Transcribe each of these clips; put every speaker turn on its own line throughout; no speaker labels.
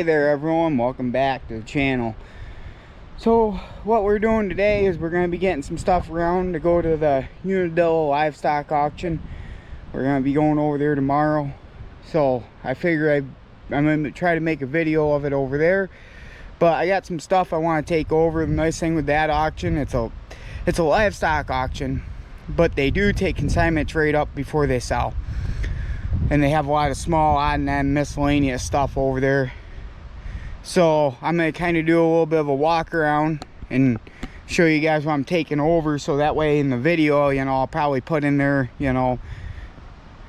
Hey there everyone, welcome back to the channel. So what we're doing today is we're going to be getting some stuff around to go to the Unadilla livestock auction. We're going to be going over there tomorrow. So I figure I'm going to try to make a video of it over there. But I got some stuff I want to take over. The nice thing with that auction, it's a livestock auction, but they do take consignments right up before they sell. And they have a lot of small odd and end miscellaneous stuff over there. So I'm going to kind of do a little bit of a walk around and show you guys what I'm taking over, so that way in the video, you know, I'll probably put in there, you know,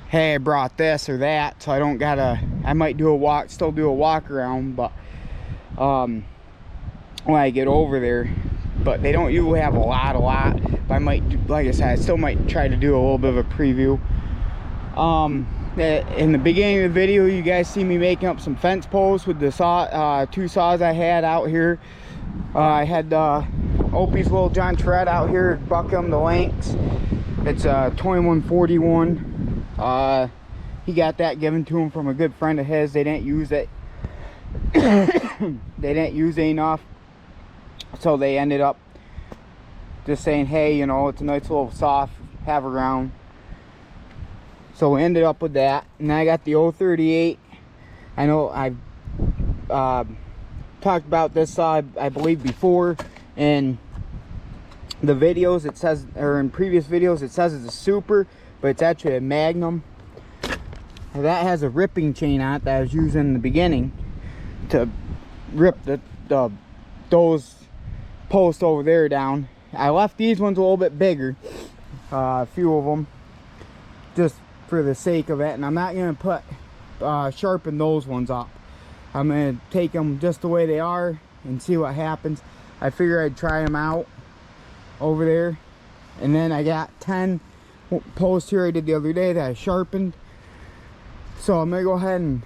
hey, I brought this or that, so I don't gotta, I might do a walk, still do a walk around, but when I get over there. But they don't usually have a lot, but I might, like I said, I still might try to do a little bit of a preview. In the beginning of the video, you guys see me making up some fence posts with the saw, two saws I had out here. I had Opie's little John Tourette out here, bucking the lengths. It's a 2141. He got that given to him from a good friend of his. They didn't use it. They didn't use it enough, so they ended up just saying, hey, you know, it's a nice little saw, have around. So we ended up with that. And I got the 038. I know I've talked about this saw, I believe, before in the videos. It says, or in previous videos, it says it's a super, but it's actually a magnum. That has a ripping chain on it that I was using in the beginning to rip those posts over there down. I left these ones a little bit bigger, a few of them, just for the sake of it, and I'm not going to put sharpen those ones up. I'm going to take them just the way they are and see what happens. I figure I'd try them out over there. And then I got 10 posts here I did the other day that I sharpened, so I'm going to go ahead and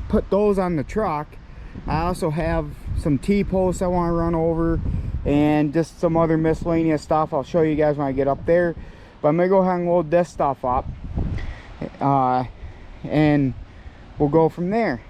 put those on the truck. I also have some T-posts I want to run over and just some other miscellaneous stuff I'll show you guys when I get up there. But I'm going to go ahead and load this stuff up. And we'll go from there.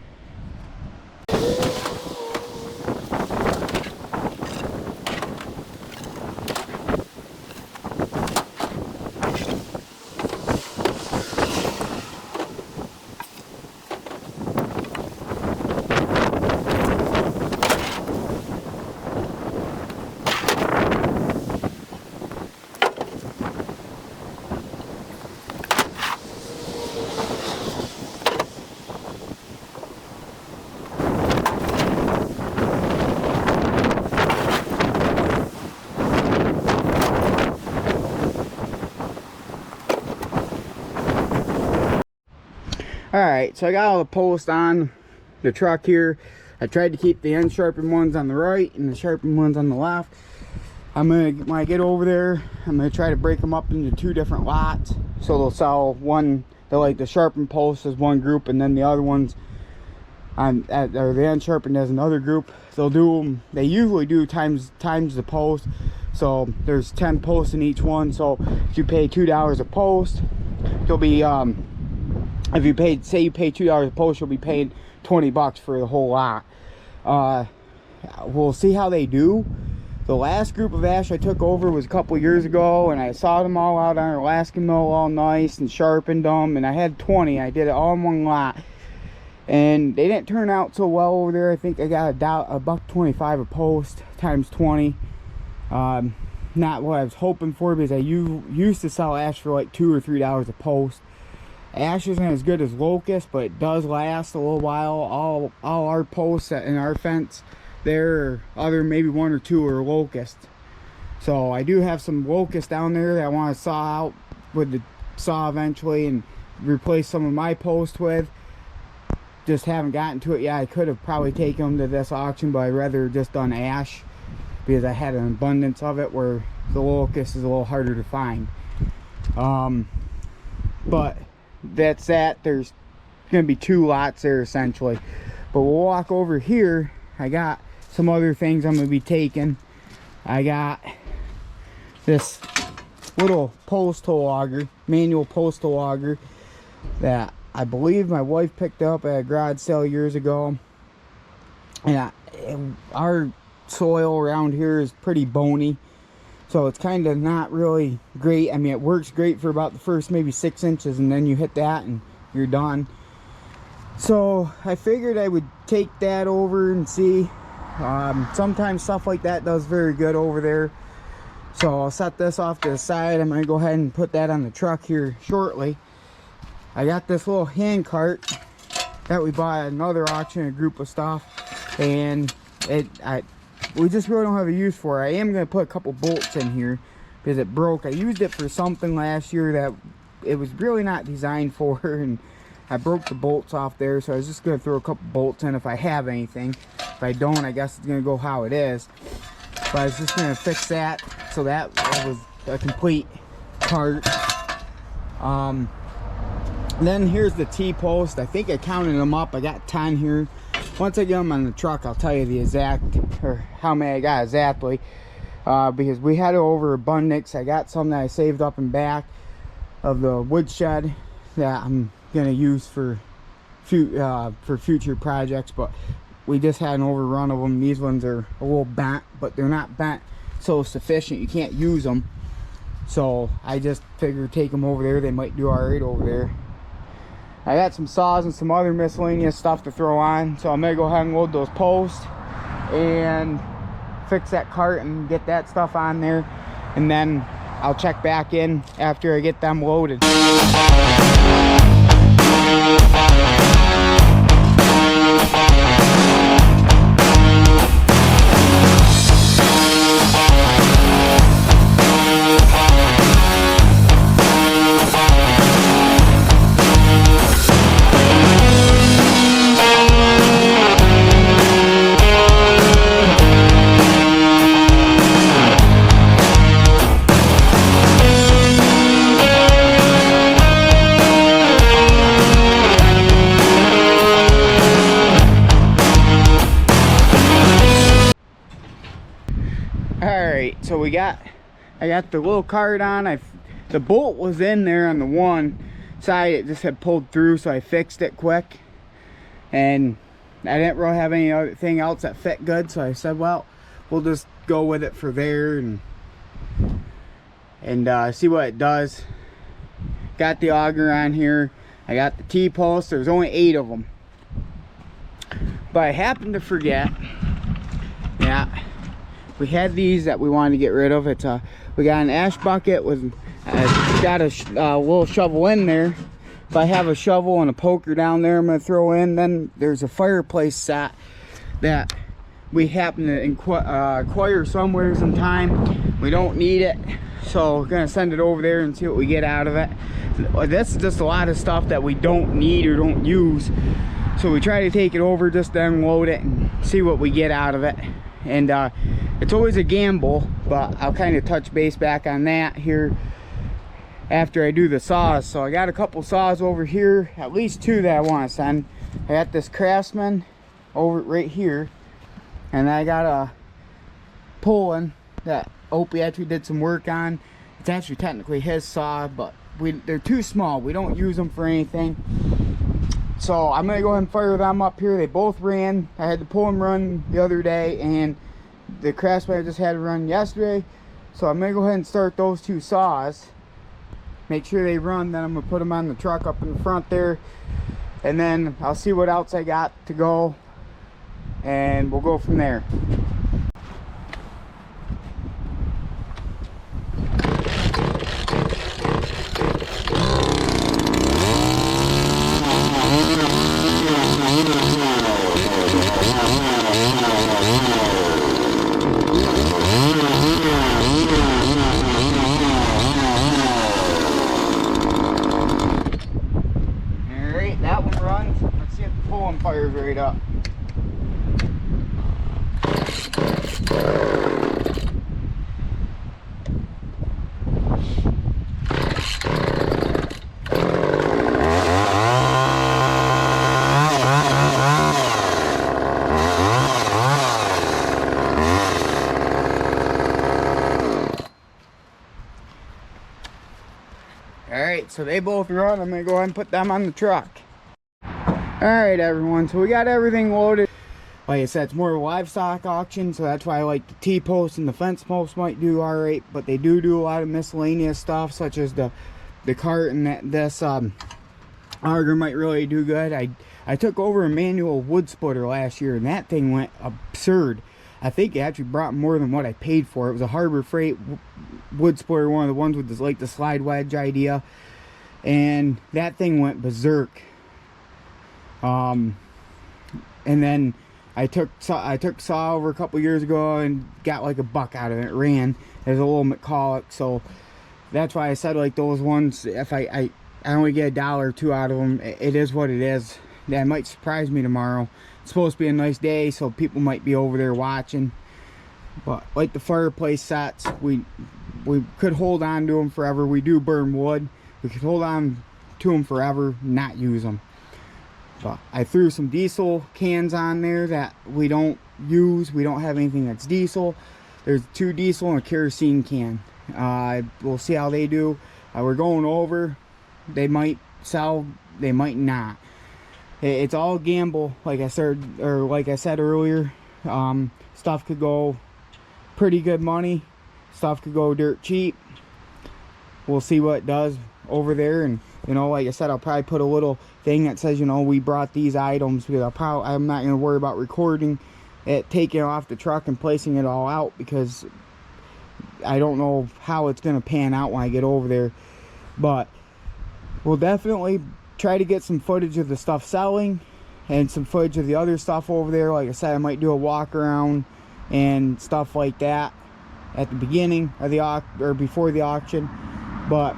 Alright, so I got all the posts on the truck here. I tried to keep the unsharpened ones on the right and the sharpened ones on the left. When I get over there, I'm going to try to break them up into two different lots. So they'll sell one, like the sharpened posts as one group, and then the other ones, or the unsharpened as another group. They'll do them, they usually do times the post. So there's 10 posts in each one. So if you pay $2 a post, you'll be, if you paid, say you pay $2 a post, you'll be paying 20 bucks for the whole lot. We'll see how they do. The last group of ash I took over was a couple years ago, and I sawed them all out on an Alaskan mill all nice and sharpened them, and I had 20. I did it all in one lot, and they didn't turn out so well over there. I think I got a $1.25 a post times 20. Not what I was hoping for, because I used to sell ash for like $2 or $3 a post. Ash isn't as good as locust, but it does last a little while. All our posts in our fence there, other maybe one or two are locust. So I do have some locust down there that I want to saw out with the saw eventually and replace some of my posts with. Just haven't gotten to it yet. I could have probably taken them to this auction, but I'd rather just done ash because I had an abundance of it, where the locust is a little harder to find. But that's that. There's gonna be two lots there essentially, but we'll walk over here. I got some other things I'm gonna be taking. I got this little postal auger, manual postal auger, that I believe my wife picked up at a garage sale years ago. And our soil around here is pretty bony, so it's kind of not really great. I mean, it works great for about the first maybe 6 inches, and then you hit that and you're done. So I figured I would take that over and see. Sometimes stuff like that does very good over there. So I'll set this off to the side. I'm gonna go ahead and put that on the truck here shortly. I got this little hand cart that we bought at another auction, a group of stuff, and we just really don't have a use for it. I am gonna put a couple bolts in here because it broke. I used it for something last year that it was really not designed for, and I broke the bolts off there, so I was just gonna throw a couple bolts in if I have anything. If I don't, I guess it's gonna go how it is. But I was just gonna fix that, so that was a complete cart. Then here's the T-post. I think I counted them up. I got 10 here. Once I get them on the truck, I'll tell you the exact, or how many I got exactly. Because we had it over abundance. I got some that I saved up in back of the woodshed that I'm gonna use for future projects, but we just had an overrun of them. These ones are a little bent, but they're not bent so sufficient you can't use them. So I just figured take them over there. They might do all right over there. I got some saws and some other miscellaneous stuff to throw on, so I'm gonna go ahead and load those posts and fix that cart and get that stuff on there, and then I'll check back in after I get them loaded. Alright, so I got the little cart on. The bolt was in there on the one side. It just had pulled through, so I fixed it quick. And I didn't really have anything else that fit good, so I said, well, we'll just go with it for there and see what it does. Got the auger on here. I got the T-posts. There's only 8 of them. But I happened to forget. Yeah. We had these that we wanted to get rid of. We got an ash bucket with got a little shovel in there. If I have a shovel and a poker down there, I'm gonna throw in. Then there's a fireplace set that we happen to acquire somewhere in time. We don't need it, so we're gonna send it over there and see what we get out of it. This is just a lot of stuff that we don't need or don't use, so we try to take it over, just to unload it and see what we get out of it. And it's always a gamble, but I'll kind of touch base back on that here after I do the saws. So I got a couple saws over here, at least 2 that I want to send. I got this Craftsman over right here, and I got a Poland that Opie actually did some work on. It's actually technically his saw, but they're too small. We don't use them for anything. So I'm gonna go ahead and fire them up here. They both ran. I had to pull them run the other day, and the Craftsman I just had to run yesterday. So I'm gonna go ahead and start those 2 saws. Make sure they run, then I'm gonna put them on the truck up in the front there. And then I'll see what else I got to go, and we'll go from there. Alright, that one runs. Let's see if the pulling fires right up. Alright, so they both run. I'm gonna go ahead and put them on the truck. Alright everyone, so we got everything loaded. like I said, it's more of a livestock auction, so that's why I like the T-post and the fence post might do all right, but they do a lot of miscellaneous stuff, such as the cart, and this auger might really do good. I took over a manual wood splitter last year, and that thing went absurd. I think it actually brought more than what I paid for. It was a Harbor Freight wood splitter, one of the ones with this, like the slide wedge idea, and that thing went berserk. And then I took saw over a couple years ago and got like $1 out of it. It ran. There's a little McCulloch, so that's why I said like those ones. If I only get $1 or $2 out of them, it is what it is. That might surprise me tomorrow. It's supposed to be a nice day, so people might be over there watching. But like the fireplace sets, we could hold on to them forever. We do burn wood. We could hold on to them forever, not use them. But I threw some diesel cans on there that we don't use. We don't have anything that's diesel. There's 2 diesel and a kerosene can. We'll see how they do. We're going over. They might sell, they might not. It's all a gamble. Like I said earlier, stuff could go pretty good money. Stuff could go dirt cheap. We'll see what it does over there. And you know, like I said, I'll probably put a little thing that says, you know, we brought these items, because I'm not going to worry about recording it, taking it off the truck and placing it all out, because I don't know how it's going to pan out when I get over there. But we'll definitely try to get some footage of the stuff selling and some footage of the other stuff over there. Like I said, I might do a walk around and stuff like that at the beginning of the or before the auction. But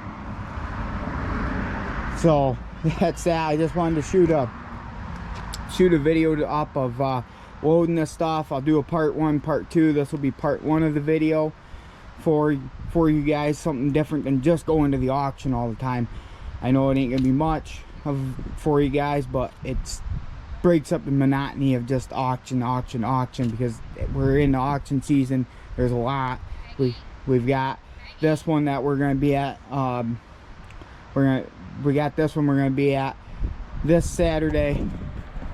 so that's that. I just wanted to shoot a video up of loading this stuff. I'll do a part 1, part 2. This will be part 1 of the video for you guys, something different than just going to the auction all the time. I know it ain't gonna be much for you guys, but it breaks up the monotony of just auction, because we're in the auction season. There's a lot. We've got this one that we're gonna be at. We got this one we're gonna be at this Saturday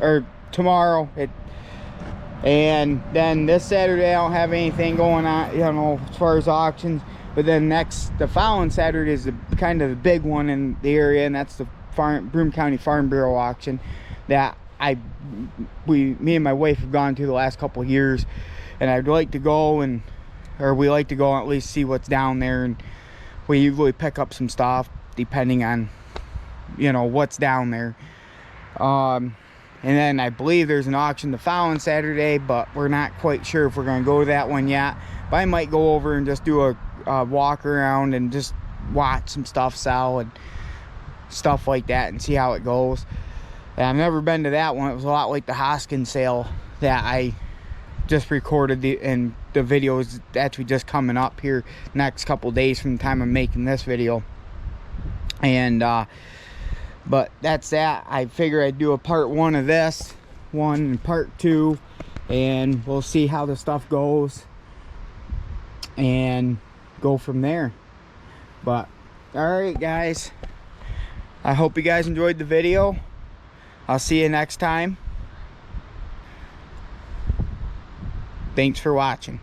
or tomorrow. And then this Saturday I don't have anything going on, you know, as far as auctions. But then the following Saturday is kind of the big one in the area, and that's the Broome County Farm Bureau auction that me and my wife have gone to the last couple of years, and I'd like to go, we like to go and at least see what's down there. And we usually pick up some stuff depending on, you know, what's down there. And then I believe there's an auction the following Saturday, but we're not quite sure if we're going to go to that one yet. But I might go over and just do a walk around and just watch some stuff sell and stuff like that and see how it goes. And I've never been to that one. It was a lot like the Hoskins sale that I just recorded, and the video is actually just coming up here next couple days from the time I'm making this video. And but that's that. I figure I'd do a part 1 of this one and part 2, and we'll see how the stuff goes and go from there. But alright guys, I hope you guys enjoyed the video. I'll see you next time. Thanks for watching.